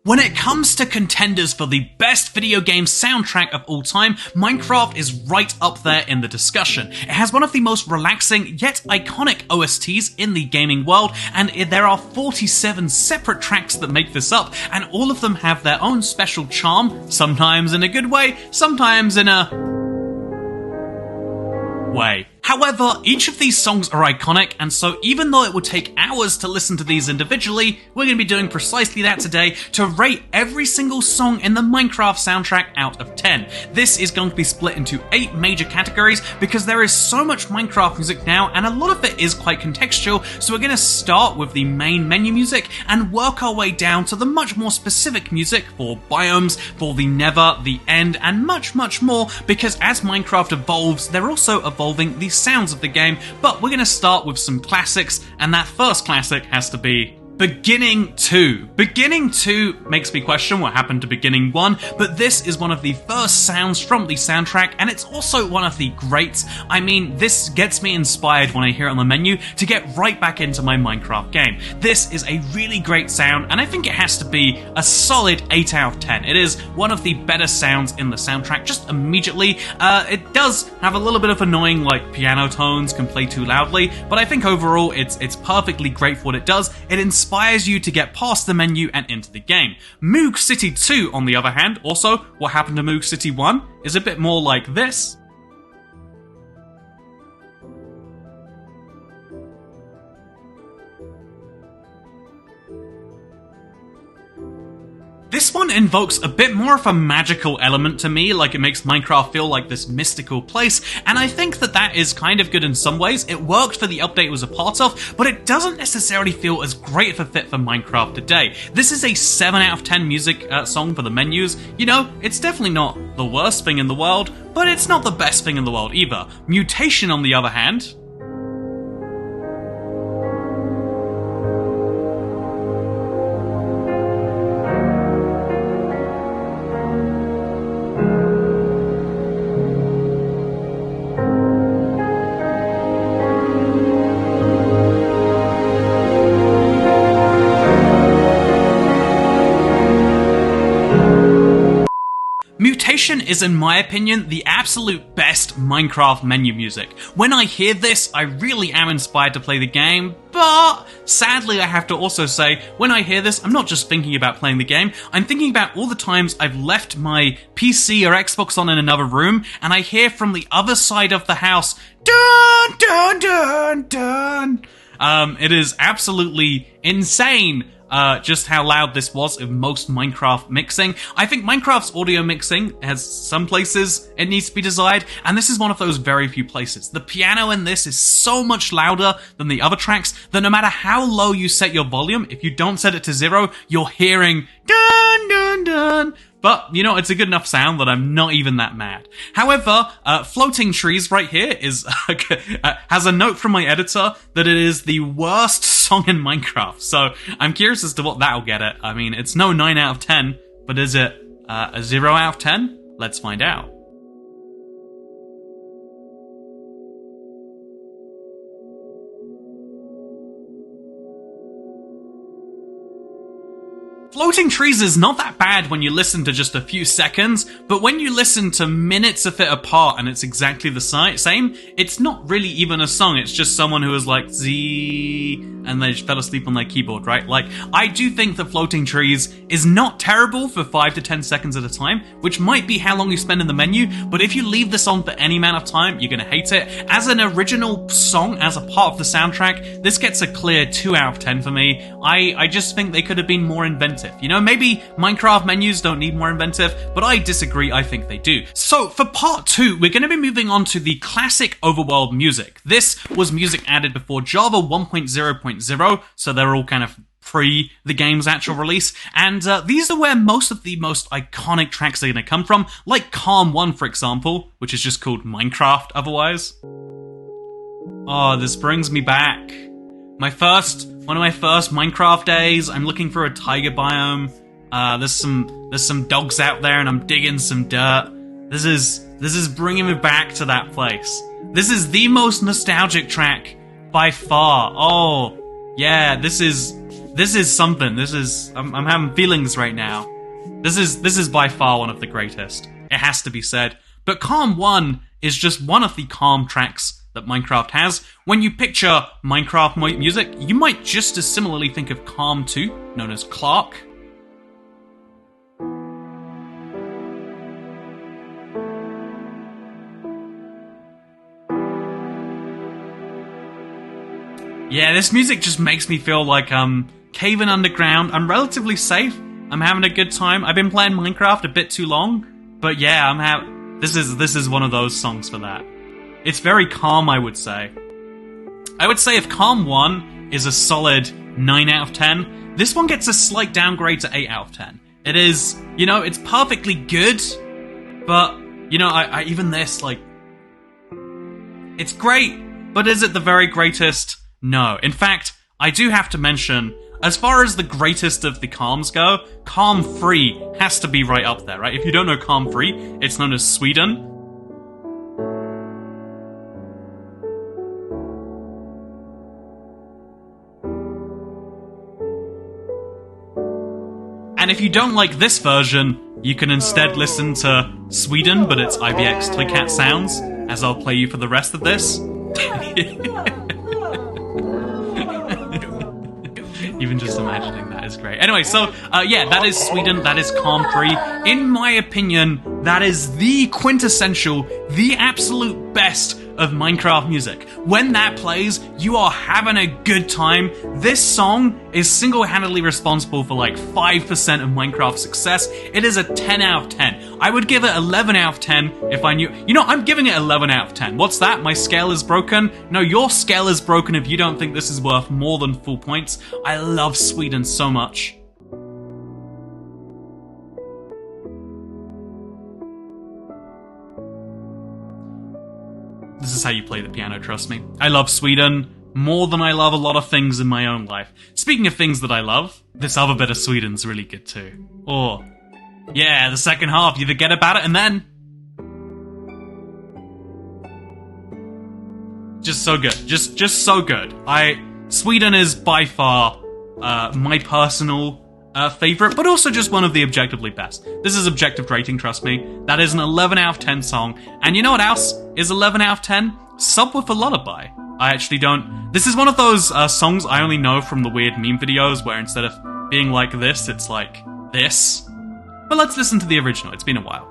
When it comes to contenders for the best video game soundtrack of all time, Minecraft is right up there in the discussion. It has one of the most relaxing yet iconic OSTs in the gaming world, and there are 47 separate tracks that make this up, and all of them have their own special charm, sometimes in a good way, sometimes in a way. However, each of these songs are iconic, and so even though it would take hours to listen to these individually, we're going to be doing precisely that today to rate every single song in the Minecraft soundtrack out of 10. This is going to be split into 8 major categories because there is so much Minecraft music now, and a lot of it is quite contextual, so we're going to start with the main menu music and work our way down to the much more specific music for biomes, for the Nether, the End, and much, much more, because as Minecraft evolves, they're also evolving the sounds of the game, but we're going to start with some classics, and that first classic has to be Beginning 2. Beginning 2 makes me question what happened to Beginning 1, but this is one of the first sounds from the soundtrack, and it's also one of the greats. I mean, this gets me inspired when I hear it on the menu to get right back into my Minecraft game. This is a really great sound, and I think it has to be a solid 8 out of 10. It is one of the better sounds in the soundtrack, just immediately. It does have a little bit of annoying, like, piano tones can play too loudly, but I think overall it's perfectly great for what it does. It inspires you to get past the menu and into the game. Moog City 2, on the other hand, also, what happened to Moog City 1, is a bit more like this. This one invokes a bit more of a magical element to me, like it makes Minecraft feel like this mystical place, and I think that is kind of good in some ways. It worked for the update it was a part of, but it doesn't necessarily feel as great of a fit for Minecraft today. This is a 7 out of 10 music song for the menus. You know, it's definitely not the worst thing in the world, but it's not the best thing in the world either. Mutation, on the other hand, Mutation is, in my opinion, the absolute best Minecraft menu music. When I hear this, I really am inspired to play the game, but sadly I have to also say, when I hear this, I'm not just thinking about playing the game, I'm thinking about all the times I've left my PC or Xbox on in another room, and I hear from the other side of the house, dun dun dun dun. It is absolutely insane. Just how loud this was in most Minecraft mixing. I think Minecraft's audio mixing has some places it needs to be desired, and this is one of those very few places. The piano in this is so much louder than the other tracks that no matter how low you set your volume, if you don't set it to 0, you're hearing dun dun dun. But, you know, it's a good enough sound that I'm not even that mad. However, Floating Trees right here is has a note from my editor that it is the worst song in Minecraft. So I'm curious as to what that'll get it. I mean, it's no 9 out of 10, but is it a 0 out of 10? Let's find out. Floating Trees is not that bad when you listen to just a few seconds, but when you listen to minutes of it apart and it's exactly the same, it's not really even a song, it's just someone who is like, Z, and they just fell asleep on their keyboard, right? Like, I do think that Floating Trees is not terrible for 5 to 10 seconds at a time, which might be how long you spend in the menu, but if you leave this on for any amount of time, you're gonna hate it. As an original song, as a part of the soundtrack, this gets a clear 2 out of 10 for me. I just think they could have been more inventive. You know, maybe Minecraft menus don't need more inventive, but I disagree, I think they do. So, for part 2, we're going to be moving on to the classic Overworld music. This was music added before Java 1.0.0, so they're all kind of pre the game's actual release, and these are where most of the most iconic tracks are going to come from, like Calm 1, for example, which is just called Minecraft otherwise. Oh, this brings me back. One of my first Minecraft days, I'm looking for a tiger biome. There's some dogs out there and I'm digging some dirt. This is bringing me back to that place. This is the most nostalgic track by far. Oh, yeah, this is This is something. I'm having feelings right now. This is by far one of the greatest. It has to be said. But Calm 1 is just one of the calm tracks that Minecraft has. When you picture Minecraft music, you might just as similarly think of Calm 2, known as Clark. Yeah, this music just makes me feel like I'm caving underground. I'm relatively safe. I'm having a good time. I've been playing Minecraft a bit too long, but yeah, this is one of those songs for that. It's very calm, I would say. I would say if Calm 1 is a solid 9 out of 10, this one gets a slight downgrade to 8 out of 10. It is, it's perfectly good, but, I even this, like, it's great, but is it the very greatest? No. In fact, I do have to mention, as far as the greatest of the calms go, Calm 3 has to be right up there, right? If you don't know Calm 3, it's known as Sweden. And if you don't like this version, you can instead listen to Sweden, but it's IVX Toycat sounds, as I'll play you for the rest of this. Even just imagining that is great. Anyway, so, yeah, that is Sweden, that is Calm 3. In my opinion, that is the quintessential, the absolute best of Minecraft music. When that plays, you are having a good time. This song is single-handedly responsible for like 5% of Minecraft's success. It is a 10 out of 10. I would give it 11 out of 10 if I knew... I'm giving it 11 out of 10. What's that? My scale is broken? No, your scale is broken if you don't think this is worth more than full points. I love Sweden so much. This is how you play the piano, trust me. I love Sweden more than I love a lot of things in my own life. Speaking of things that I love, this other bit of Sweden's really good too. Or, yeah, the second half, you forget about it and then... Just so good. Just so good. Sweden is by far my personal favorite, but also just one of the objectively best. This is objective rating, trust me. That is an 11 out of 10 song. And you know what else is 11 out of 10? Subwoofer Lullaby. I actually don't... This is one of those songs I only know from the weird meme videos where instead of being like this, it's like this. But let's listen to the original. It's been a while.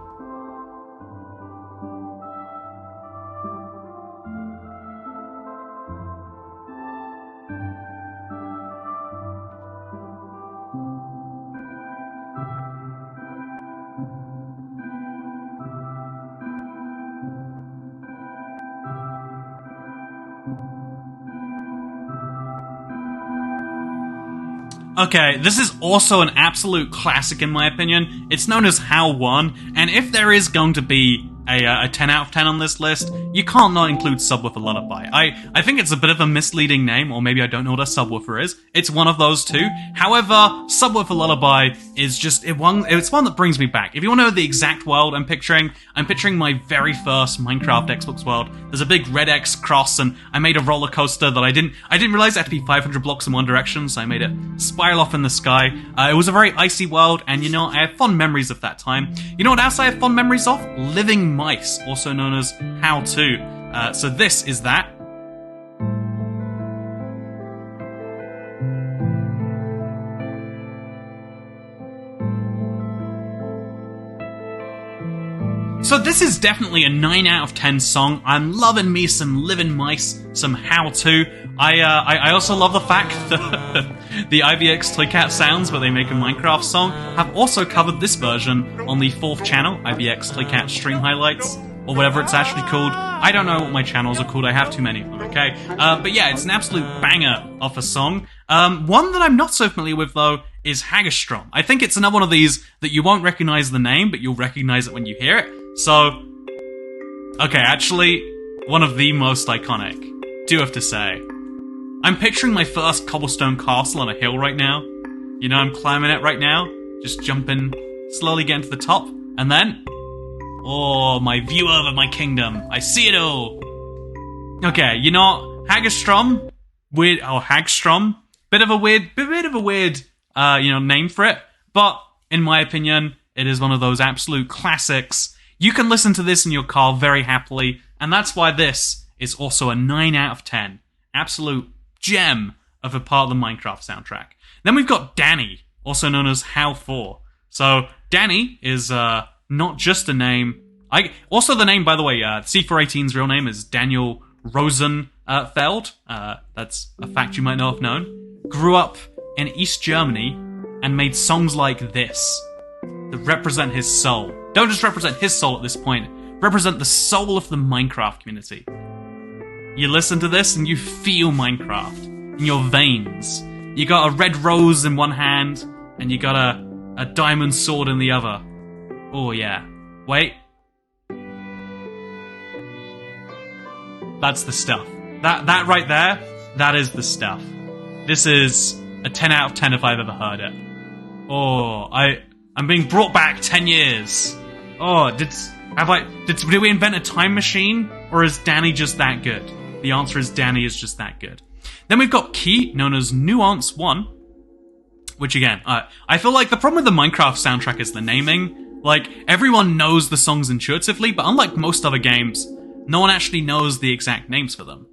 Okay, this is also an absolute classic in my opinion. It's known as HAL 1, and if there is going to be a 10 out of 10 on this list, you can't not include Subwoofer Lullaby. I think it's a bit of a misleading name, or maybe I don't know what a subwoofer is. It's one of those two. However, Subwoofer Lullaby is just it's one that brings me back. If you want to know the exact world I'm picturing my very first Minecraft Xbox world. There's a big red X cross, and I made a roller coaster that I didn't realize it had to be 500 blocks in one direction, so I made it spiral off in the sky. It was a very icy world, and I have fond memories of that time. You know what else I have fond memories of? Living mice, also known as How To. So this is that. So this is definitely a 9 out of 10 song. I'm loving me some Living Mice, some How To. I also love the fact that the IVX Toycat sounds where they make a Minecraft song have also covered this version on the 4th channel, IVX Toycat Stream Highlights, or whatever it's actually called. I don't know what my channels are called, I have too many of them, okay? But yeah, it's an absolute banger of a song. One that I'm not so familiar with, though, is Hagestrom. I think it's another one of these that you won't recognize the name, but you'll recognize it when you hear it. So, okay, actually, one of the most iconic, do have to say. I'm picturing my first cobblestone castle on a hill right now. I'm climbing it right now, just jumping, slowly getting to the top, and then... oh, my view over my kingdom. I see it all. Okay, Hagestrom, Hagstrom Bit of a weird, name for it. But in my opinion, it is one of those absolute classics. You can listen to this in your car very happily, and that's why this is also a 9 out of 10. Absolute gem of a part of the Minecraft soundtrack. Then we've got Danny, also known as How 4. So Danny is not just a name. Also the name, by the way, C418's real name is Daniel Rosenfeld. That's a fact you might not have known. Grew up in East Germany and made songs like this that represent his soul. Don't just represent his soul at this point, represent the soul of the Minecraft community. You listen to this and you feel Minecraft in your veins. You got a red rose in one hand and you got a diamond sword in the other. Oh yeah. Wait. That's the stuff. That right there, that is the stuff. This is a 10 out of 10 if I've ever heard it. Oh, I'm being brought back 10 years. Oh, did we invent a time machine? Or is Danny just that good? The answer is Danny is just that good. Then we've got Key, known as Nuance 1. Which again, I feel like the problem with the Minecraft soundtrack is the naming. Like, everyone knows the songs intuitively, but unlike most other games, no one actually knows the exact names for them.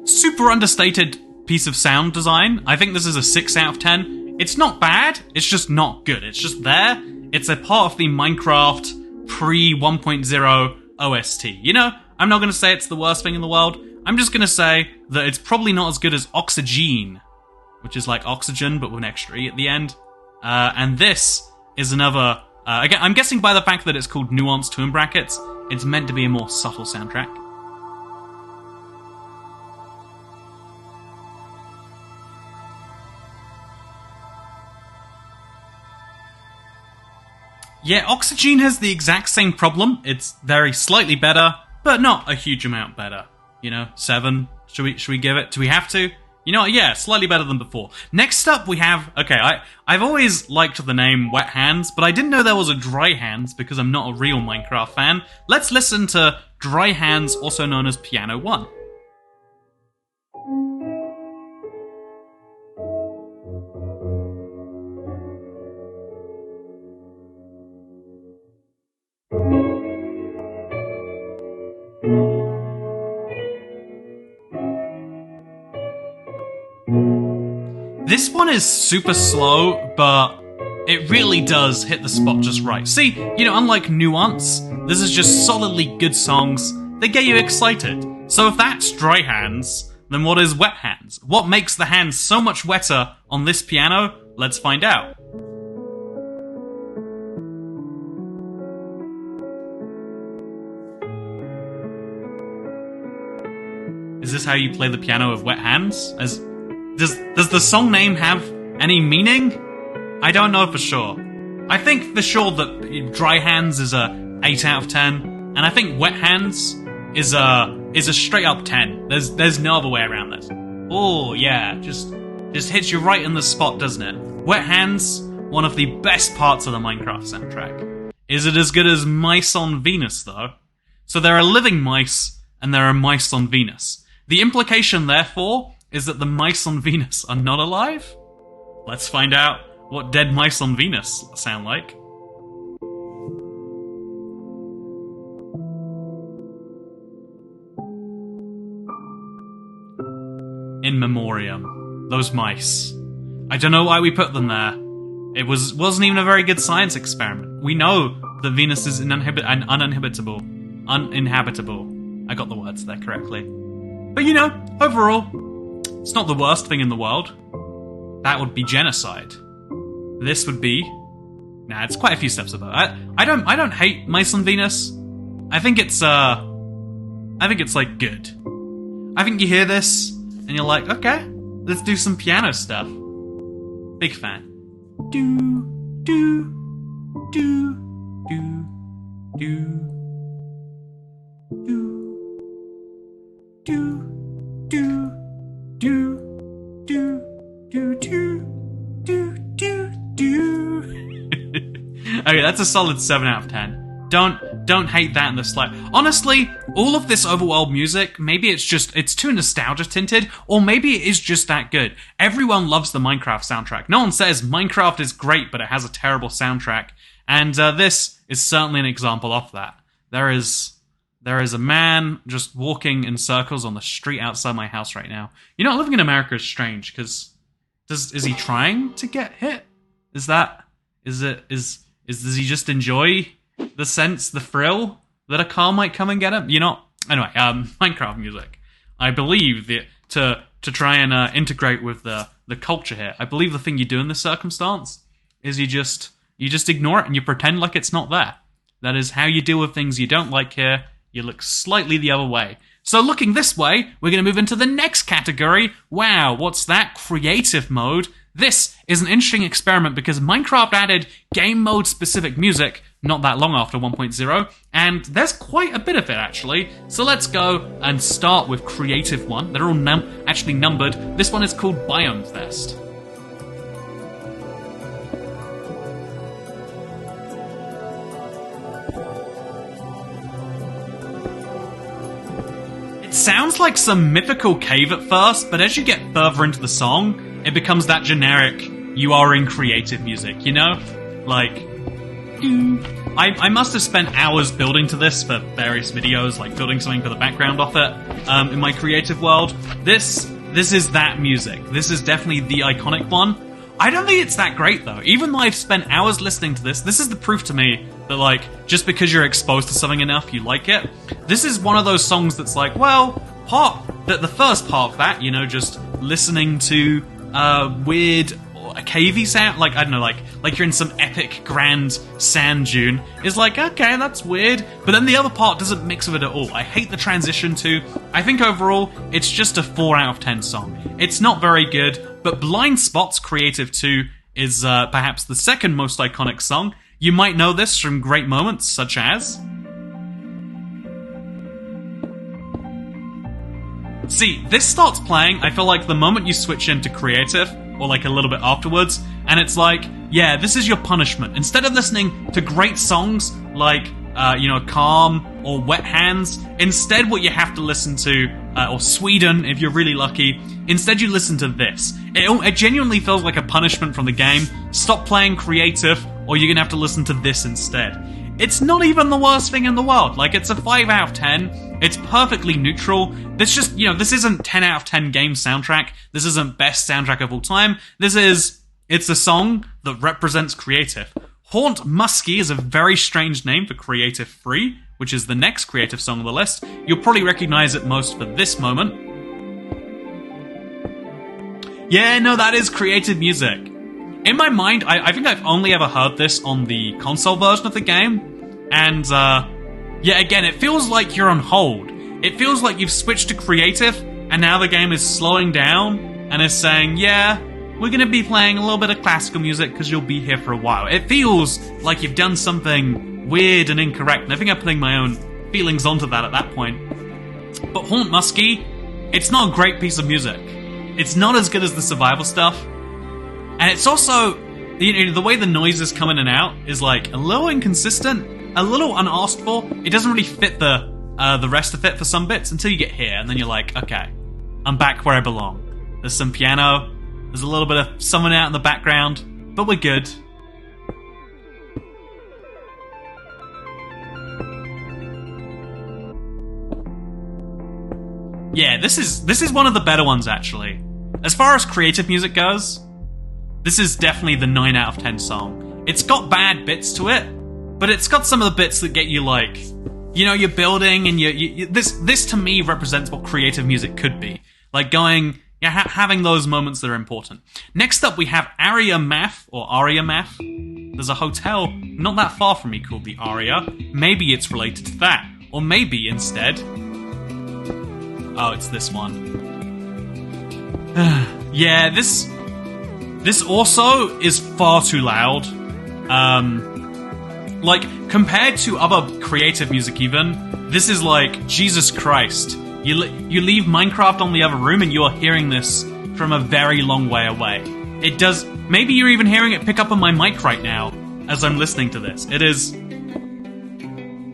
Super understated piece of sound design. I think this is a 6 out of 10. It's not bad, it's just not good. It's just there. It's a part of the Minecraft pre-1.0 OST. You know, I'm not going to say it's the worst thing in the world. I'm just going to say that it's probably not as good as Oxygen, which is like oxygen but with an extra E at the end. And this is another... again, I'm guessing by the fact that it's called Nuance 2 in brackets, it's meant to be a more subtle soundtrack. Yeah, Oxygen has the exact same problem. It's very slightly better, but not a huge amount better. You know, 7. Should we give it? Do we have to? You know what? Yeah, slightly better than before. Next up we have... Okay, I've always liked the name Wet Hands, but I didn't know there was a Dry Hands because I'm not a real Minecraft fan. Let's listen to Dry Hands, also known as Piano 1. This one is super slow, but it really does hit the spot just right. See, you know, unlike Nuance, this is just solidly good songs that get you excited. So if that's Dry Hands, then what is Wet Hands? What makes the hands so much wetter on this piano? Let's find out. Is this how you play the piano with wet hands? Does the song name have any meaning? I don't know for sure. I think for sure that Dry Hands is a 8 out of 10, and I think Wet Hands is a straight up 10. There's no other way around this. Oh yeah, just hits you right in the spot, doesn't it? Wet Hands, one of the best parts of the Minecraft soundtrack. Is it as good as Mice on Venus though? So there are living mice and there are mice on Venus. The implication therefore is that the mice on Venus are not alive? Let's find out what dead mice on Venus sound like. In memoriam. Those mice. I don't know why we put them there. It wasn't even a very good science experiment. We know that Venus is uninhabitable. I got the words there correctly. But you know, overall, it's not the worst thing in the world. That would be genocide. This would be... Nah, it's quite a few steps above. I don't hate Mice on Venus. I think it's like good. I think you hear this and you're like, okay, let's do some piano stuff. Big fan. Do do do do do do do do do do do do do do. Okay, that's a solid 7 out of 10. Don't hate that in the slight. Honestly, all of this Overworld music, maybe it's too nostalgia tinted, or maybe it is just that good. Everyone loves the Minecraft soundtrack. No one says Minecraft is great, but it has a terrible soundtrack. And this is certainly an example of that. There is a man just walking in circles on the street outside my house right now. You know, living in America is strange, because is he trying to get hit? Does he just enjoy the sense, the thrill that a car might come and get him? You know, anyway, Minecraft music. I believe that to try and integrate with the culture here, I believe the thing you do in this circumstance is you just ignore it and you pretend like it's not there. That is how you deal with things you don't like here. You look slightly the other way. So looking this way, we're going to move into the next category. Wow, what's that? Creative mode. This is an interesting experiment because Minecraft added game mode specific music not that long after 1.0, and there's quite a bit of it actually. So let's go and start with Creative 1. They're all actually numbered. This one is called Biome-specific. It sounds like some mythical cave at first, but as you get further into the song, it becomes that generic, you are in creative music, you know? Like, I must have spent hours building to this for various videos, like building something for the background off it, in my creative world. This is that music. This is definitely the iconic one. I don't think it's that great though. Even though I've spent hours listening to this is the proof to me that like, just because you're exposed to something enough, you like it. This is one of those songs that's like, well, the first part of that, you know, just listening to weird a cavey sound, like I don't know, like you're in some epic grand sand dune, is like, okay, that's weird. But then the other part doesn't mix with it at all. I hate the transition to. I think overall it's just a 4 out of 10 song. It's not very good, but Blind Spot's Creative 2 is perhaps the second most iconic song. You might know this from great moments such as. See, this starts playing, I feel like the moment you switch into creative, or like a little bit afterwards, and it's like, yeah, this is your punishment. Instead of listening to great songs like, you know, Calm or Wet Hands, instead what you have to listen to, or Sweden if you're really lucky, instead you listen to this. It genuinely feels like a punishment from the game. Stop playing creative, or you're gonna have to listen to this instead. It's not even the worst thing in the world. Like, it's a 5 out of 10. It's perfectly neutral. This just, you know, this isn't 10 out of 10 game soundtrack. This isn't best soundtrack of all time. It's a song that represents creative. Haunt Muskie is a very strange name for Creative 3, which is the next creative song on the list. You'll probably recognize it most for this moment. Yeah, no, that is creative music. In my mind, I think I've only ever heard this on the console version of the game. And, yeah, again, it feels like you're on hold. It feels like you've switched to creative, and now the game is slowing down, and is saying, yeah, we're gonna be playing a little bit of classical music because you'll be here for a while. It feels like you've done something weird and incorrect, and I think I'm putting my own feelings onto that at that point. But Haunt Muskie, it's not a great piece of music. It's not as good as the survival stuff. And it's also, you know, the way the noise is coming in and out is like a little inconsistent, a little unasked for. It doesn't really fit the rest of it for some bits until you get here, and then you're like, okay, I'm back where I belong. There's some piano, there's a little bit of someone out in the background, but we're good. Yeah, this is one of the better ones actually. As far as creative music goes, this is definitely the 9 out of 10 song. It's got bad bits to it, but it's got some of the bits that get you like, you know, you're building and this to me represents what creative music could be. Like having those moments that are important. Next up we have Aria Math, or Aria Math. There's a hotel not that far from me called the Aria. Maybe it's related to that. Or maybe instead... Oh, it's this one. Yeah, this also is far too loud. Like, compared to other creative music even, this is like, Jesus Christ. You leave Minecraft on the other room and you're hearing this from a very long way away. It does, maybe you're even hearing it pick up on my mic right now. as I'm listening to this.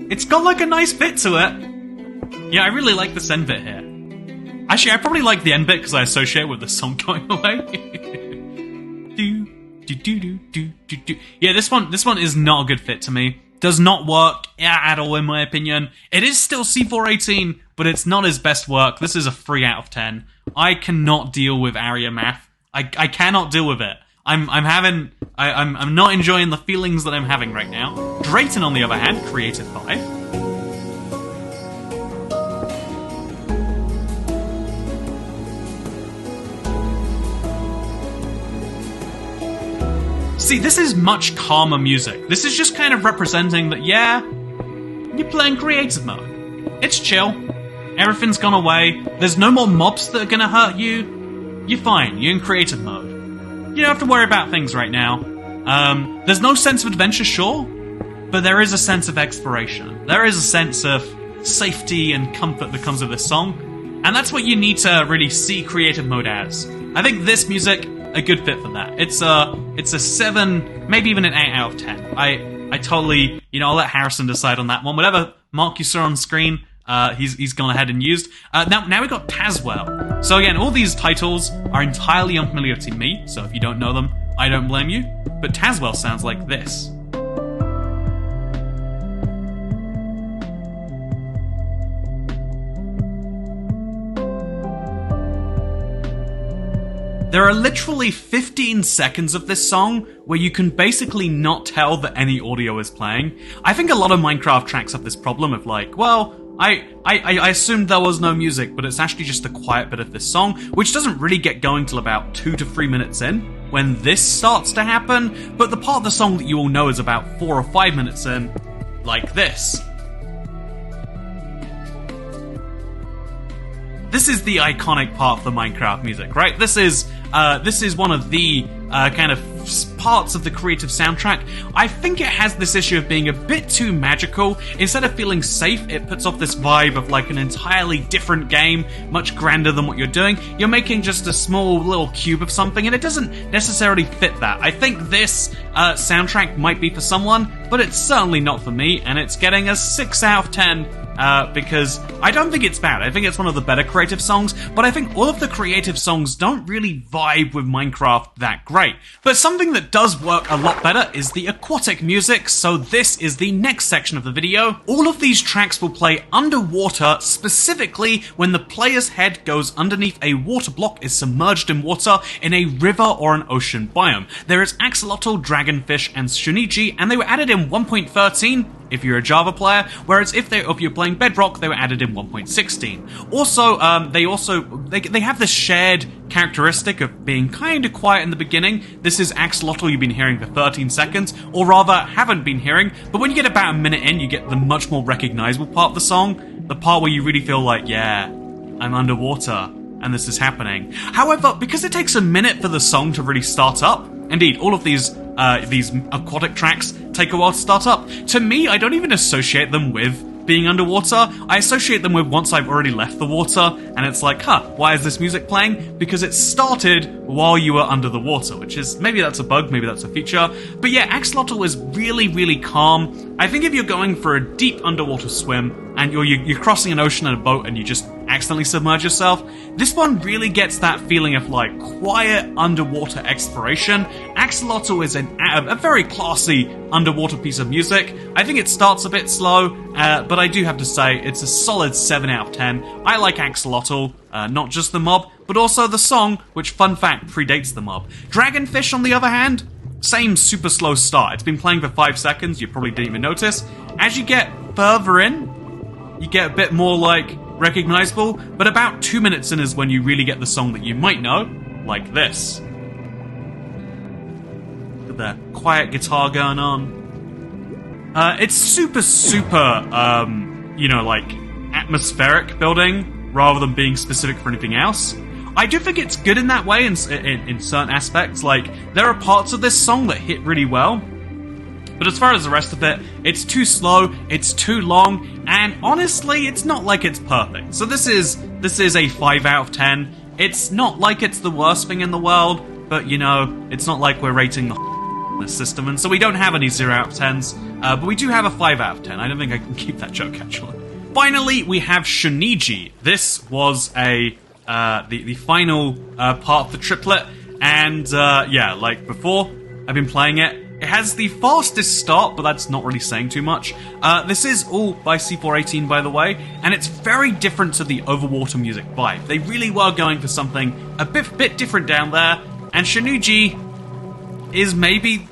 It's got like a nice bit to it. Yeah, I really like this end bit here. Actually, I probably like the end bit because I associate it with the song going away. Yeah, this one is not a good fit to me. Does not work at all in my opinion. It is still C418, but it's not his best work. This is a 3 out of 10. I cannot deal with area math. I cannot deal with it. I'm not enjoying the feelings that I'm having right now. Drayton, on the other hand, created 5. See, this is much calmer music. This is just kind of representing that, yeah, you're playing creative mode. It's chill. Everything's gone away. There's no more mobs that are gonna hurt you. You're fine. You're in creative mode. You don't have to worry about things right now. There's no sense of adventure, sure, but there is a sense of exploration. There is a sense of safety and comfort that comes with this song, and that's what you need to really see creative mode as. I think this music, a good fit for that. It's a 7, maybe even an 8 out of 10. I totally, I'll let Harrison decide on that one. Whatever mark you saw on screen, he's gone ahead and used. Now we got Tazwell. So again, all these titles are entirely unfamiliar to me, so if you don't know them, I don't blame you. But Tazwell sounds like this. There are literally 15 seconds of this song where you can basically not tell that any audio is playing. I think a lot of Minecraft tracks have this problem of like, well, I assumed there was no music, but it's actually just a quiet bit of this song, which doesn't really get going till about 2 to 3 minutes in, when this starts to happen, but the part of the song that you all know is about 4 or 5 minutes in, like this. This is the iconic part of the Minecraft music, right? This is one of the kind of parts of the creative soundtrack. I think it has this issue of being a bit too magical. Instead of feeling safe, it puts off this vibe of like an entirely different game, much grander than what you're doing. You're making just a small little cube of something, and it doesn't necessarily fit that. I think this soundtrack might be for someone, but it's certainly not for me, and it's getting a 6 out of 10. Because I don't think it's bad. I think it's one of the better creative songs, but I think all of the creative songs don't really vibe with Minecraft that great. But something that does work a lot better is the aquatic music, so this is the next section of the video. All of these tracks will play underwater, specifically when the player's head goes underneath a water block, is submerged in water in a river or an ocean biome. There is axolotl, dragonfish, and shuniji, and they were added in 1.13, if you're a Java player, whereas if you're playing Bedrock, they were added in 1.16. Also, they have this shared characteristic of being kind of quiet in the beginning. This is axolotl you've been hearing for 13 seconds, or rather, haven't been hearing, but when you get about a minute in, you get the much more recognizable part of the song, the part where you really feel like, yeah, I'm underwater, and this is happening. However, because it takes a minute for the song to really start up, indeed, all of these aquatic tracks take a while to start up. To me, I don't even associate them with being underwater. I associate them with once I've already left the water, and it's like, why is this music playing? Because it started while you were under the water, which is, maybe that's a bug, maybe that's a feature. But yeah, Axolotl is really, really calm. I think if you're going for a deep underwater swim, and you're crossing an ocean in a boat and you just accidentally submerge yourself, this one really gets that feeling of like quiet underwater exploration. Axolotl is a very classy underwater piece of music. I think it starts a bit slow, but I do have to say it's a solid 7 out of 10. I like Axolotl, not just the mob, but also the song, which, fun fact, predates the mob. Dragonfish, on the other hand, same super slow start. It's been playing for 5 seconds, you probably didn't even notice. As you get further in, you get a bit more, like, recognizable, but about 2 minutes in is when you really get the song that you might know, like this. With that quiet guitar going on. It's super, like, atmospheric building, rather than being specific for anything else. I do think it's good in that way in certain aspects. Like, there are parts of this song that hit really well, but as far as the rest of it, it's too slow, it's too long, and honestly, it's not like it's perfect. So this is a 5 out of 10. It's not like it's the worst thing in the world, but it's not like we're rating the this system, and so we don't have any 0 out of 10s, but we do have a 5 out of 10. I don't think I can keep that joke, actually. Finally, we have Shuniji. This was the final part of the triplet, and yeah, like before, I've been playing it. It has the fastest start, but that's not really saying too much. This is all by C418, by the way, and it's very different to the Overwater music vibe. They really were going for something a bit different down there, and Shuniji is maybe,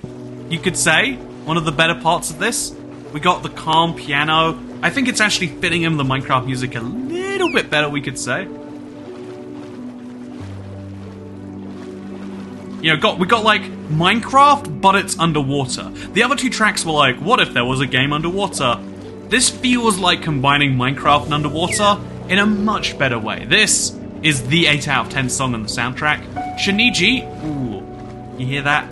you could say, one of the better parts of this. We got the calm piano. I think it's actually fitting in the Minecraft music a little bit better, we could say. You know, we got like Minecraft, but it's underwater. The other two tracks were like, what if there was a game underwater? This feels like combining Minecraft and underwater in a much better way. This is the 8 out of 10 song on the soundtrack. Shuniji, ooh, you hear that?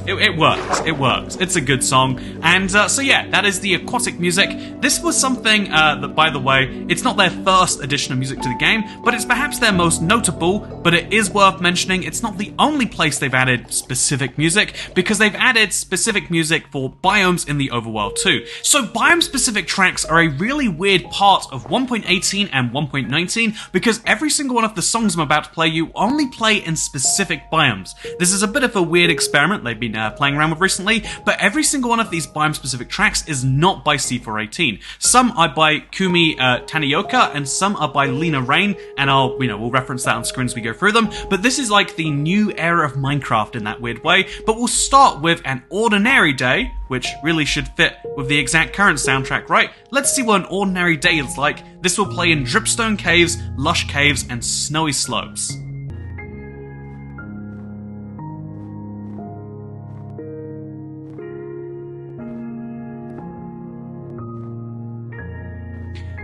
It works. It works. It's a good song. And so yeah, that is the aquatic music. This was something that, by the way, it's not their first addition of music to the game, but it's perhaps their most notable, but it is worth mentioning it's not the only place they've added specific music, because they've added specific music for biomes in the Overworld too. So biome-specific tracks are a really weird part of 1.18 and 1.19, because every single one of the songs I'm about to play you only play in specific biomes. This is a bit of a weird experiment they've been playing around with recently, but every single one of these biome-specific tracks is not by C418. Some are by Kumi Tanioka, and some are by Lena Rain, and we'll reference that on screen as we go through them, but this is like the new era of Minecraft in that weird way. But we'll start with An Ordinary Day, which really should fit with the exact current soundtrack, right? Let's see what an ordinary day is like. This will play in dripstone caves, lush caves, and snowy slopes.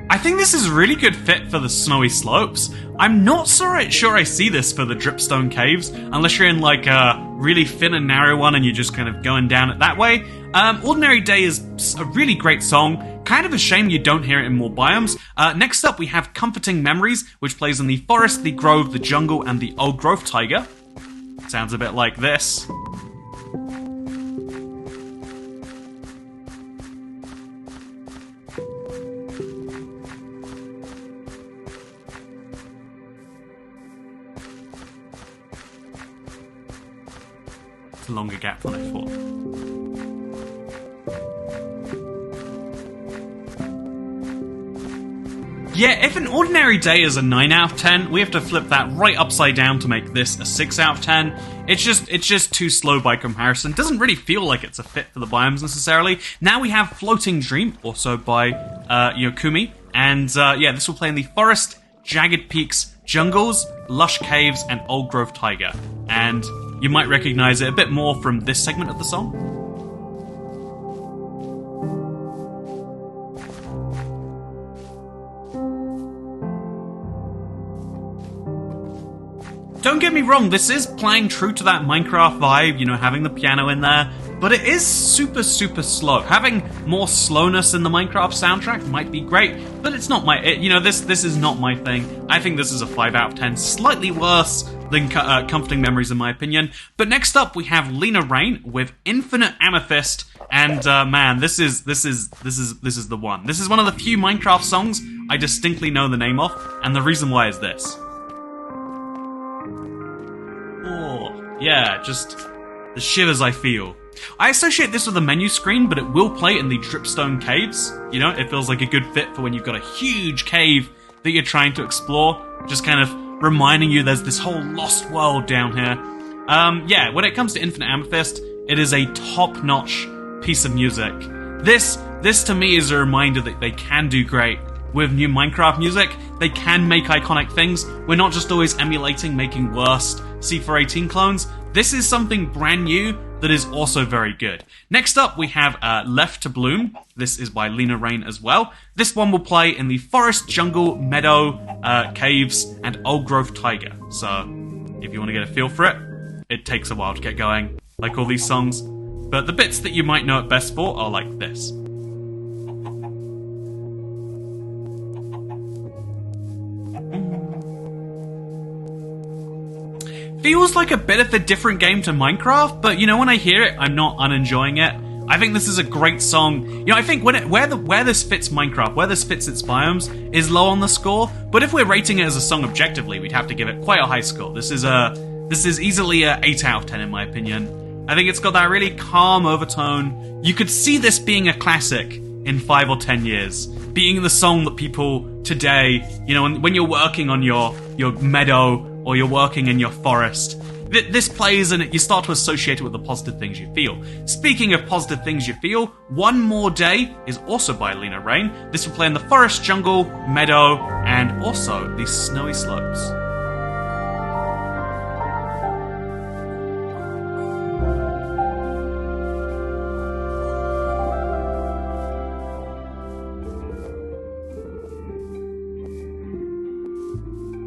I think this is a really good fit for the snowy slopes. I'm not sure I see this for the dripstone caves, unless you're in like a really thin and narrow one and you're just kind of going down it that way. Ordinary Day is a really great song. Kind of a shame you don't hear it in more biomes. Next up we have Comforting Memories, which plays in the forest, the grove, the jungle, and the old growth taiga. Sounds a bit like this. A longer gap than I thought. Yeah, if An Ordinary Day is a 9 out of 10, we have to flip that right upside down to make this a 6 out of 10. It's just too slow by comparison. Doesn't really feel like it's a fit for the biomes necessarily. Now we have Floating Dream, also by Kumi, and yeah, this will play in the forest, jagged peaks, jungles, lush caves, and old growth taiga. And you might recognize it a bit more from this segment of the song. Don't get me wrong, this is playing true to that Minecraft vibe, you know, having the piano in there, but it is super slow. Having more slowness in the Minecraft soundtrack might be great, but it's not this is not my thing. I think this is a 5 out of 10, slightly worse than Comforting Memories in my opinion. But next up we have Lena Rain with Infinite Amethyst, and man, this is the one. This is one of the few Minecraft songs I distinctly know the name of, and the reason why is this. Oh, yeah, just the shivers I feel. I associate this with the menu screen, but it will play in the dripstone caves. You know, it feels like a good fit for when you've got a huge cave that you're trying to explore, just kind of reminding you there's this whole lost world down here. Yeah, when it comes to Infinite Amethyst, it is a top-notch piece of music. This to me is a reminder that they can do great with new Minecraft music. They can make iconic things. We're not just always emulating making worst C418 clones. This is something brand new that is also very good. Next up, we have Left to Bloom. This is by Lena Rain as well. This one will play in the forest, jungle, meadow, caves, and old growth taiga. So, if you want to get a feel for it, it takes a while to get going, like all these songs. But the bits that you might know it best for are like this. feels like a bit of a different game to Minecraft, but you know, when I hear it, I'm not unenjoying it. I think this is a great song. You know, I think where this fits Minecraft, where this fits its biomes, is low on the score. But if we're rating it as a song objectively, we'd have to give it quite a high score. This is easily a 8 out of 10 in my opinion. I think it's got that really calm overtone. You could see this being a classic in 5 or 10 years, being the song that people today, you know, when you're working on your meadow or you're working in your forest, this plays and you start to associate it with the positive things you feel. Speaking of positive things you feel, One More Day is also by Lena Raine. This will play in the forest, jungle, meadow, and also the snowy slopes.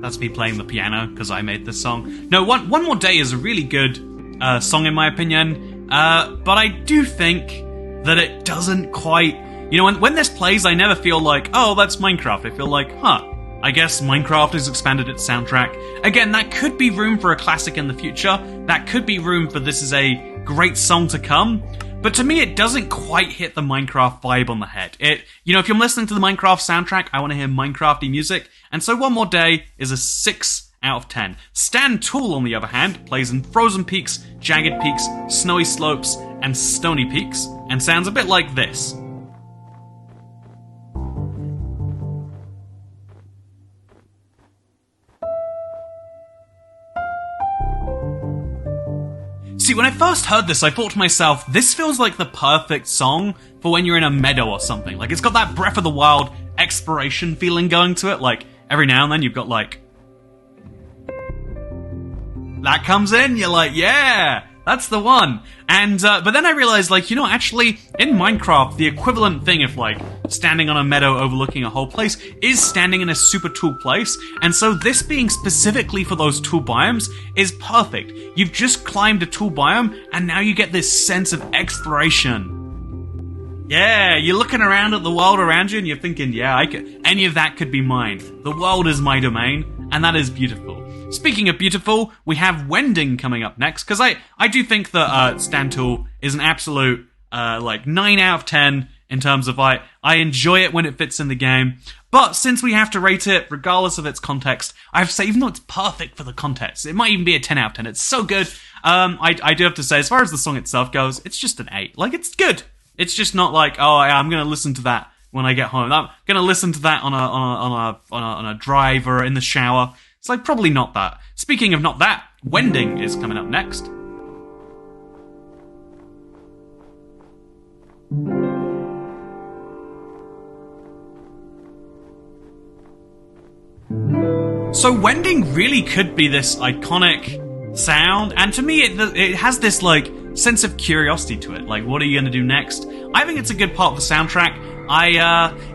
That's me playing the piano, because I made this song. No, One More Day is a really good song in my opinion, but I do think that it doesn't quite... You know, when this plays, I never feel like, oh, that's Minecraft. I feel like, I guess Minecraft has expanded its soundtrack. Again, that could be room for a classic in the future. That could be room for this is a great song to come. But to me, it doesn't quite hit the Minecraft vibe on the head. You know, if you're listening to the Minecraft soundtrack, I want to hear Minecrafty music, and so One More Day is a 6 out of 10. Stand Tool, on the other hand, plays in frozen peaks, jagged peaks, snowy slopes, and stony peaks, and sounds a bit like this. See, when I first heard this, I thought to myself, this feels like the perfect song for when you're in a meadow or something. Like, it's got that Breath of the Wild exploration feeling going to it. Like, every now and then you've got, like... that comes in, you're like, yeah, that's the one. And, but then I realized, like, you know, actually, in Minecraft, the equivalent thing of, like, standing on a meadow overlooking a whole place is standing in a super tool place. And so this being specifically for those tool biomes is perfect. You've just climbed a tool biome, and now you get this sense of exploration. Yeah, you're looking around at the world around you, and you're thinking, yeah, any of that could be mine. The world is my domain, and that is beautiful. Speaking of beautiful, we have Wending coming up next, because I do think that Stand Tool is an absolute, like, 9 out of 10 in terms of I enjoy it when it fits in the game. But since we have to rate it, regardless of its context, I have to say, even though it's perfect for the context, it might even be a 10 out of 10. It's so good. I do have to say, as far as the song itself goes, it's just an 8. Like, it's good. It's just not like, oh, I'm going to listen to that when I get home. I'm going to listen to that on a drive or in the shower. It's like, probably not that. Speaking of not that, Wending is coming up next. So Wending really could be this iconic sound, and to me it has this, like, sense of curiosity to it. Like, what are you going to do next? I think it's a good part of the soundtrack.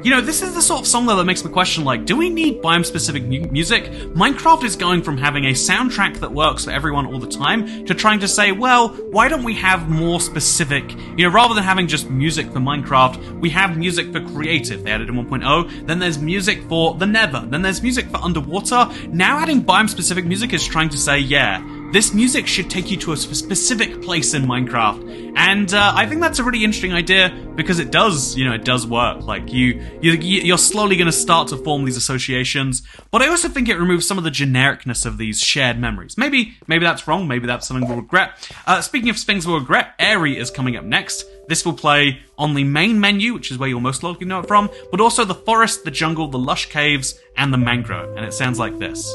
You know, this is the sort of song though that makes me question, like, do we need biome-specific music? Minecraft is going from having a soundtrack that works for everyone all the time to trying to say, well, why don't we have more specific, you know, rather than having just music for Minecraft, we have music for creative. They added in 1.0, then there's music for the Nether, then there's music for underwater. Now adding biome-specific music is trying to say, yeah, this music should take you to a specific place in Minecraft. And I think that's a really interesting idea, because it does, you know, it does work. Like, you're slowly going to start to form these associations, but I also think it removes some of the genericness of these shared memories. Maybe that's wrong, maybe that's something we'll regret. Speaking of things we'll regret, Airy is coming up next. This will play on the main menu, which is where you'll most likely know it from, but also the forest, the jungle, the lush caves, and the mangrove, and it sounds like this.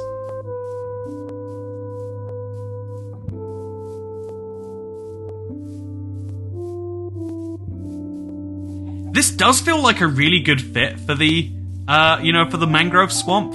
This does feel like a really good fit for the, you know, for the mangrove swamp.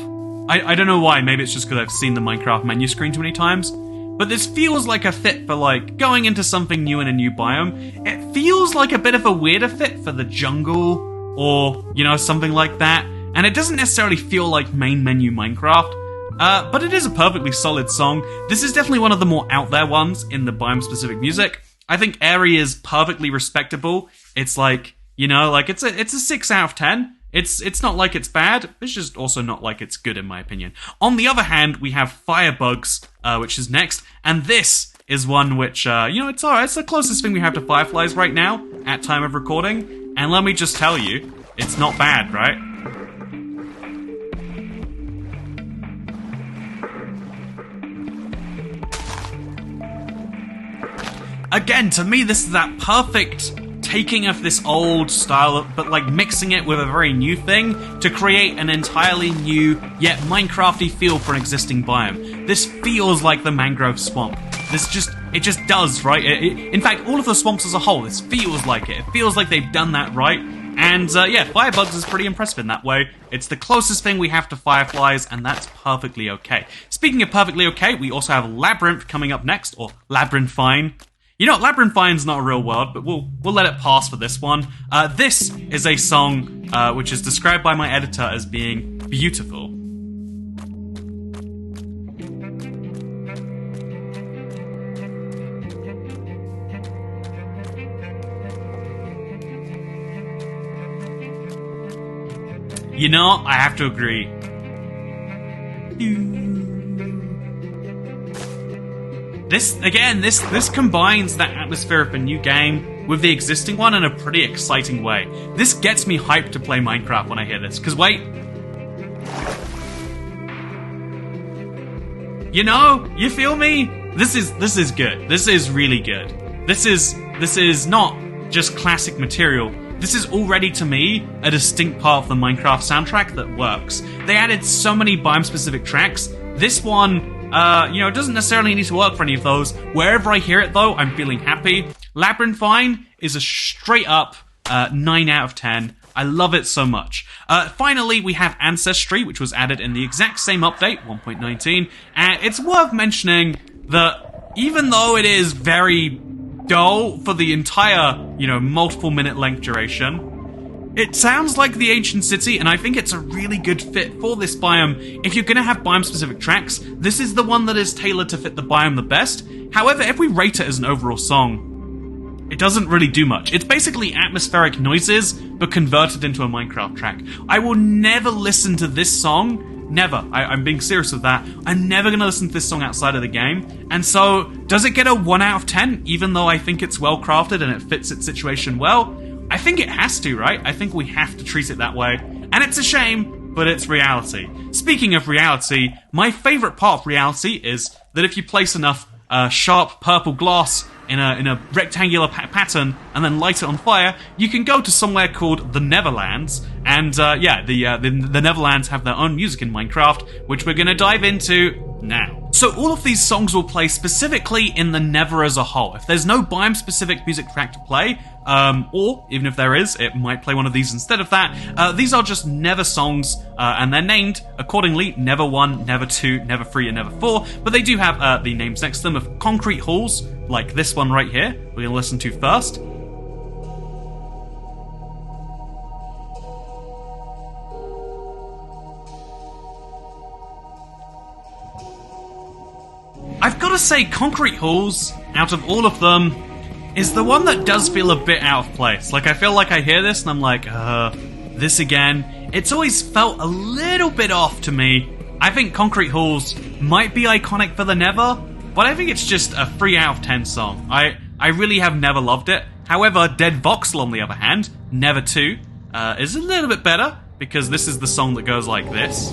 I don't know why, maybe it's just because I've seen the Minecraft menu screen too many times, but this feels like a fit for, like, going into something new in a new biome. It feels like a bit of a weirder fit for the jungle, or, you know, something like that, and it doesn't necessarily feel like main menu Minecraft, but it is a perfectly solid song. This is definitely one of the more out there ones in the biome-specific music. I think Airy is perfectly respectable. It's like, you know, like, it's a 6 out of 10. It's not like it's bad, it's just also not like it's good in my opinion. On the other hand, we have Firebugs, which is next, and this is one which, it's alright, it's the closest thing we have to Fireflies right now, at time of recording, and let me just tell you, it's not bad, right? Again, to me, this is that perfect taking of this old style, but like mixing it with a very new thing to create an entirely new, yet Minecrafty feel for an existing biome. This feels like the mangrove swamp. It just does, right? In fact, all of the swamps as a whole, this feels like it. It feels like they've done that right. And yeah, Firebugs is pretty impressive in that way. It's the closest thing we have to Fireflies, and that's perfectly okay. Speaking of perfectly okay, we also have Labyrinth coming up next, or Labyrinthine. You know, Labyrinthine's not a real word, but we'll let it pass for this one. This is a song which is described by my editor as being beautiful. You know, I have to agree. This combines that atmosphere of a new game with the existing one in a pretty exciting way. This gets me hyped to play Minecraft when I hear this, because wait. You know, you feel me? This is good. This is really good. This is not just classic material. This is already, to me, a distinct part of the Minecraft soundtrack that works. They added so many Biome-specific tracks. This one, it doesn't necessarily need to work for any of those. Wherever I hear it, though, I'm feeling happy. Labyrinthine is a straight-up 9 out of 10. I love it so much. Finally, we have Ancestry, which was added in the exact same update, 1.19. And it's worth mentioning that even though it is very dull for the entire, multiple minute length duration, it sounds like the ancient city, and I think it's a really good fit for this biome. If you're going to have biome-specific tracks, this is the one that is tailored to fit the biome the best. However, if we rate it as an overall song, it doesn't really do much. It's basically atmospheric noises, but converted into a Minecraft track. I will never listen to this song. Never. I'm being serious with that. I'm never going to listen to this song outside of the game. And so, does it get a 1 out of 10, even though I think it's well crafted and it fits its situation well? I think it has to, right? I think we have to treat it that way. And it's a shame, but it's reality. Speaking of reality, my favourite part of reality is that if you place enough sharp purple glass in a rectangular pattern and then light it on fire, you can go to somewhere called the Neverlands. And the Neverlands have their own music in Minecraft, which we're going to dive into now. So all of these songs will play specifically in the Nether as a whole. If there's no biome-specific music track to play, or even if there is, it might play one of these instead of that. These are just Nether songs, and they're named accordingly: Nether 1, Nether 2, Nether 3, and Nether 4. But they do have the names next to them of concrete halls, like this one right here, we're going to listen to first. I've got to say, concrete halls, out of all of them, is the one that does feel a bit out of place. Like, I feel like I hear this and I'm like, this again. It's always felt a little bit off to me. I think concrete halls might be iconic for the Nether, but I think it's just a 3 out of 10 song. I really have never loved it. However, Dead Voxel, on the other hand, Nether 2, is a little bit better, because this is the song that goes like this.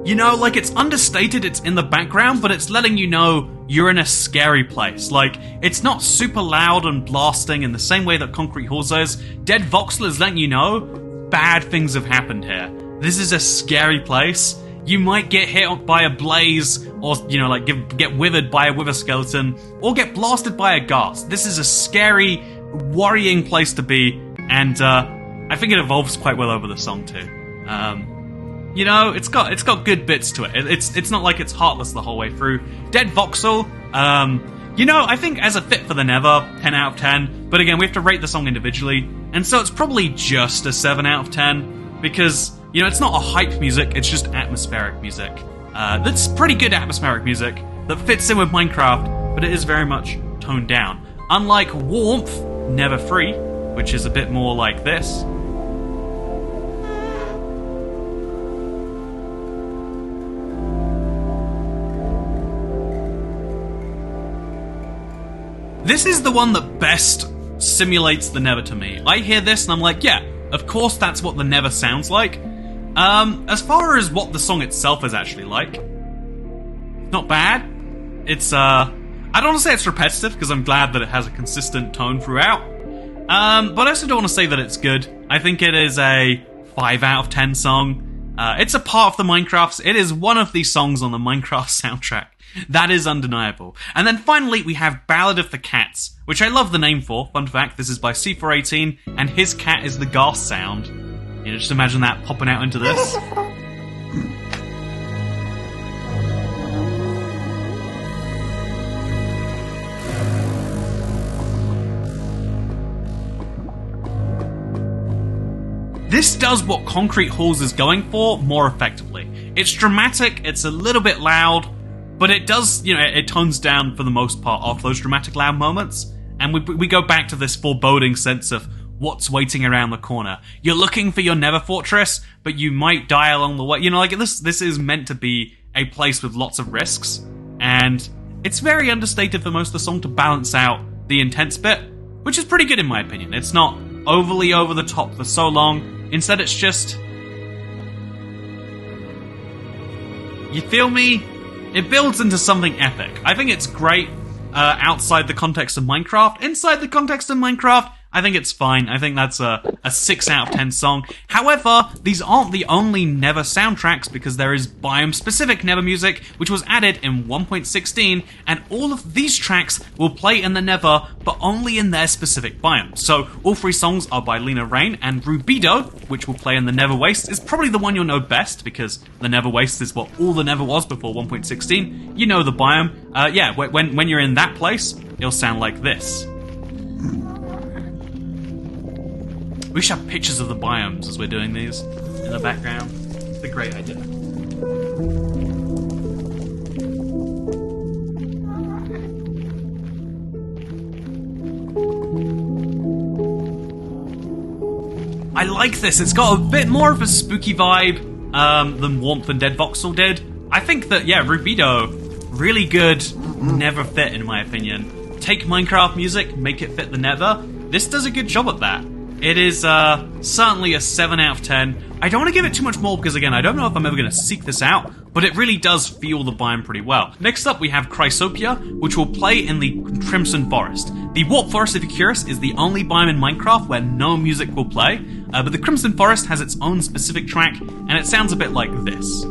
You know, like, it's understated, it's in the background, but it's letting you know you're in a scary place. Like, it's not super loud and blasting in the same way that Concrete Halls is. Dead Voxel is letting you know bad things have happened here. This is a scary place. You might get hit by a blaze, or, get withered by a wither skeleton, or get blasted by a ghast. This is a scary, worrying place to be, and I think it evolves quite well over the song too. It's got good bits to it. It's not like it's heartless the whole way through. Dead Voxel, I think as a fit for the Nether, 10 out of 10. But again, we have to rate the song individually, and so it's probably just a 7 out of 10, because, it's not a hype music, it's just atmospheric music. That's pretty good atmospheric music that fits in with Minecraft, but it is very much toned down. Unlike Warmth, Never Free, which is a bit more like this. This is the one that best simulates the Nether to me. I hear this and I'm like, yeah, of course that's what the Nether sounds like. As far as what the song itself is actually like, not bad. It's, I don't want to say it's repetitive, because I'm glad that it has a consistent tone throughout. But I also don't want to say that it's good. I think it is a 5 out of 10 song. It's a part of the Minecraft. It is one of the songs on the Minecraft soundtrack. That is undeniable. And then finally, we have Ballad of the Cats, which I love the name for. Fun fact, this is by C418, and his cat is the gas sound. You know, just imagine that popping out into this. This does what Concrete Halls is going for more effectively. It's dramatic, it's a little bit loud, but it does, you know, it tones down for the most part off those dramatic loud moments, and we go back to this foreboding sense of what's waiting around the corner. You're looking for your Nether Fortress, but you might die along the way. You know, like this is meant to be a place with lots of risks, and it's very understated for most of the song to balance out the intense bit, which is pretty good in my opinion. It's not overly over the top for so long. Instead, it's just... You feel me? It builds into something epic. I think it's great outside the context of Minecraft. Inside the context of Minecraft, I think it's fine. I think that's a 6 out of 10 song. However, these aren't the only Nether soundtracks, because there is Biome-specific Nether music, which was added in 1.16, and all of these tracks will play in the Nether, but only in their specific biome. So, all 3 songs are by Lena Rain, and Rubido, which will play in the Nether Waste, is probably the one you'll know best, because the Nether Waste is what all the Nether was before 1.16. You know the biome. Yeah, when you're in that place, it'll sound like this. We should have pictures of the biomes as we're doing these in the background. It's a great idea. I like this. It's got a bit more of a spooky vibe than Warmth and Dead Voxel did. I think that, yeah, Rubido, really good Nether fit in my opinion. Take Minecraft music, make it fit the Nether. This does a good job at that. It is certainly a 7 out of 10. I don't want to give it too much more because, again, I don't know if I'm ever going to seek this out, but it really does feel the biome pretty well. Next up, we have Chrysopia, which will play in the Crimson Forest. The Warp Forest, if you're curious, is the only biome in Minecraft where no music will play, but the Crimson Forest has its own specific track, and it sounds a bit like this.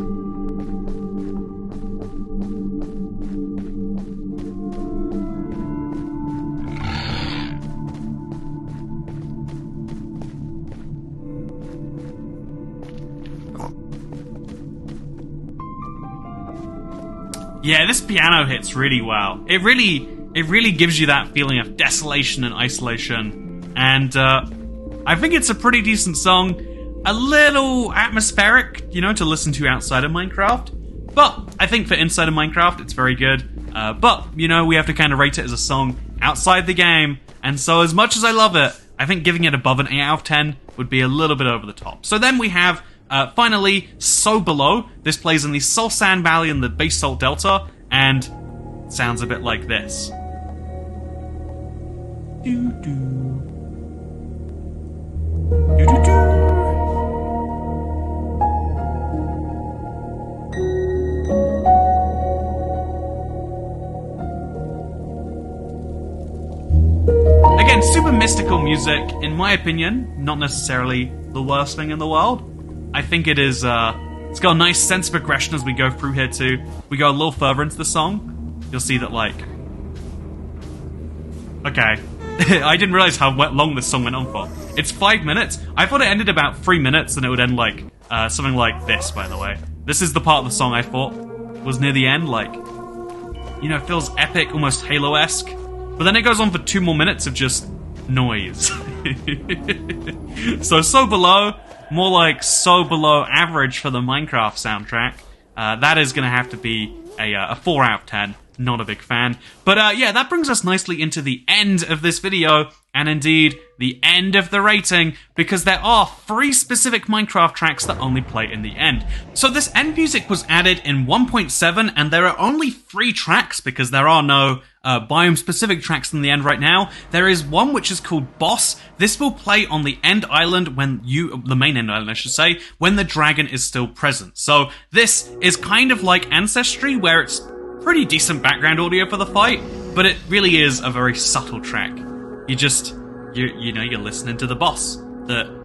Yeah, this piano hits really well. It really gives you that feeling of desolation and isolation. And I think it's a pretty decent song. A little atmospheric, you know, to listen to outside of Minecraft. But I think for inside of Minecraft, it's very good. But, you know, we have to kind of rate it as a song outside the game. And so as much as I love it, I think giving it above an 8 out of 10 would be a little bit over the top. So then we have... finally, So Below. This plays in the Soul Sand Valley in the Base Salt Delta, and sounds a bit like this. Doo-doo. Doo-doo-doo. Again, super mystical music, in my opinion, not necessarily the worst thing in the world. I think it is, it's got a nice sense of progression as we go through here too. We go a little further into the song, you'll see that, like... Okay. I didn't realize how long this song went on for. It's 5 minutes. I thought it ended about 3 minutes and it would end like, something like this, by the way. This is the part of the song I thought was near the end, like... You know, it feels epic, almost Halo-esque. But then it goes on for 2 more minutes of just noise. So Below... More like So Below average for the Minecraft soundtrack. that is going to have to be a 4 out of 10. Not a big fan. But yeah, that brings us nicely into the end of this video, and indeed, the end of the rating, because there are 3 specific Minecraft tracks that only play in the end. So this end music was added in 1.7, and there are only 3 tracks, because there are no biome-specific tracks in the end right now. There is one which is called Boss. This will play on the end island when the main end island I should say, when the dragon is still present. So this is kind of like Ancestry, where it's pretty decent background audio for the fight, but it really is a very subtle track. You're listening to the boss. That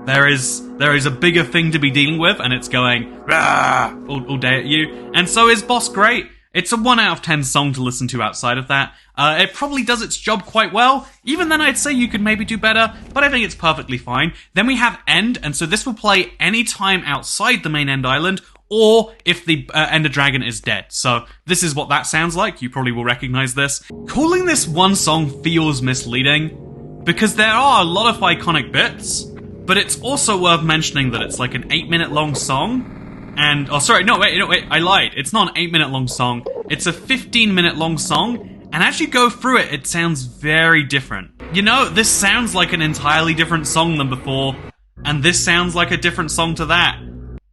there is a bigger thing to be dealing with, and it's going Rah! all day at you. And so is Boss great? It's a 1 out of 10 song to listen to outside of that. It probably does its job quite well. Even then, I'd say you could maybe do better, but I think it's perfectly fine. Then we have End, and so this will play anytime outside the main end island, or if the Ender Dragon is dead. So this is what that sounds like. You probably will recognize this. Calling this one song feels misleading, because there are a lot of iconic bits, but it's also worth mentioning that it's like an 8-minute long song. And, oh sorry, no wait, I lied. It's not an 8-minute long song. It's a 15-minute long song, and as you go through it, it sounds very different. You know, this sounds like an entirely different song than before, and this sounds like a different song to that.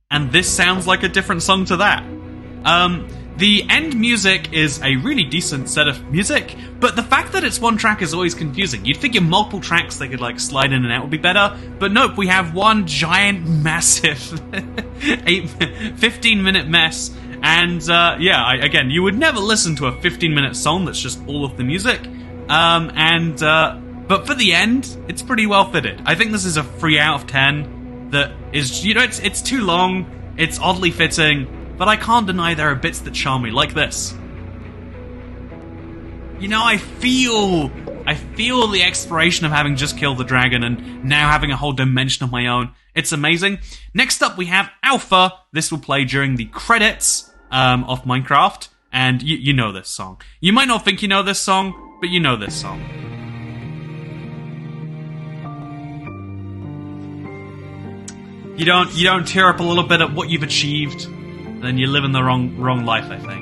And this sounds like a different song to that. The end music is a really decent set of music, but the fact that it's one track is always confusing. You'd figure multiple tracks they could like slide in and out would be better, but nope, we have one giant, massive 15-minute mess. And again, you would never listen to a 15-minute song that's just all of the music. But for the end, it's pretty well fitted. I think this is a 3 out of 10. That is, it's too long, it's oddly fitting, but I can't deny there are bits that charm me, like this. You know, I feel the exploration of having just killed the dragon and now having a whole dimension of my own. It's amazing. Next up, we have Alpha. This will play during the credits of Minecraft, and you know this song. You might not think you know this song, but you know this song. You don't tear up a little bit at what you've achieved, then you're living the wrong life, I think.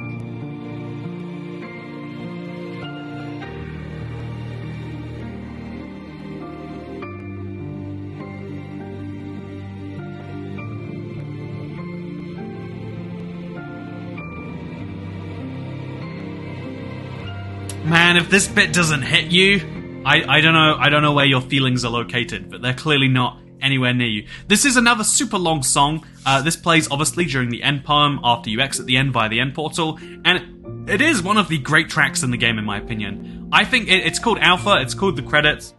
Man, if this bit doesn't hit you, I don't know where your feelings are located, but they're clearly not anywhere near you. This is another super long song. This plays obviously during the end poem after you exit the end via the end portal, and it is one of the great tracks in the game in my opinion. I think it's called Alpha, it's called The Credits.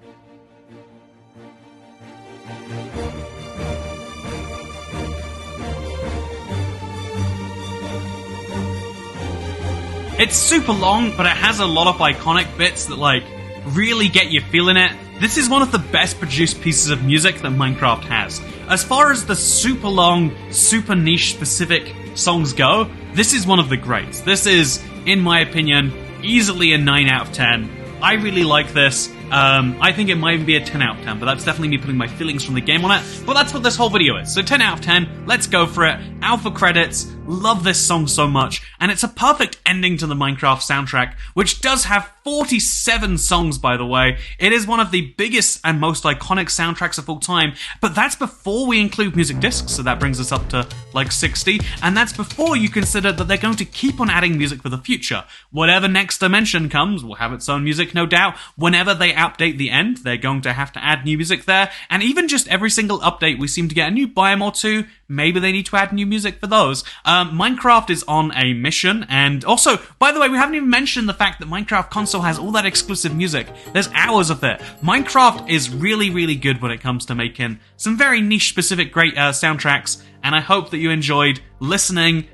It's super long, but it has a lot of iconic bits that like really get you feeling it. This is one of the best produced pieces of music that Minecraft has. As far as the super long, super niche specific songs go, this is one of the greats. This is, in my opinion, easily a 9 out of 10. I really like this. I think it might even be a 10 out of 10, but that's definitely me putting my feelings from the game on it. But that's what this whole video is. So 10 out of 10, let's go for it. Alpha Credits, love this song so much, and it's a perfect ending to the Minecraft soundtrack, which does have 47 songs, by the way. It is one of the biggest and most iconic soundtracks of all time, but that's before we include music discs, so that brings us up to like 60, and that's before you consider that they're going to keep on adding music for the future. Whatever next dimension comes will have its own music, no doubt. Whenever they update the end, they're going to have to add new music there, and even just every single update we seem to get a new biome or two. Maybe they need to add new music for those. Minecraft is on a mission, and also, by the way, we haven't even mentioned the fact that Minecraft console has all that exclusive music. There's hours of it. Minecraft is really, really good when it comes to making some very niche specific great soundtracks, and I hope that you enjoyed listening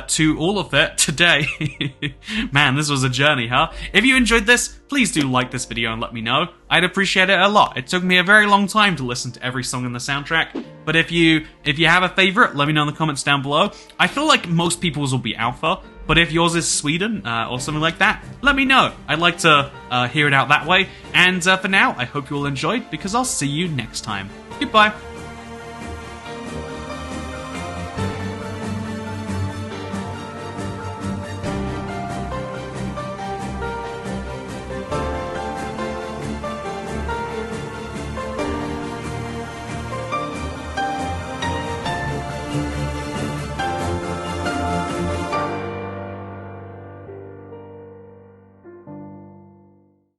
to all of it today. Man, this was a journey, huh? If you enjoyed this, please do like this video and let me know. I'd appreciate it a lot. It took me a very long time to listen to every song in the soundtrack, but if you have a favorite, let me know in the comments down below. I feel like most people's will be Alpha, but if yours is Sweden or something like that, let me know. I'd like to hear it out that way. And for now, I hope you all enjoyed, because I'll see you next time. Goodbye.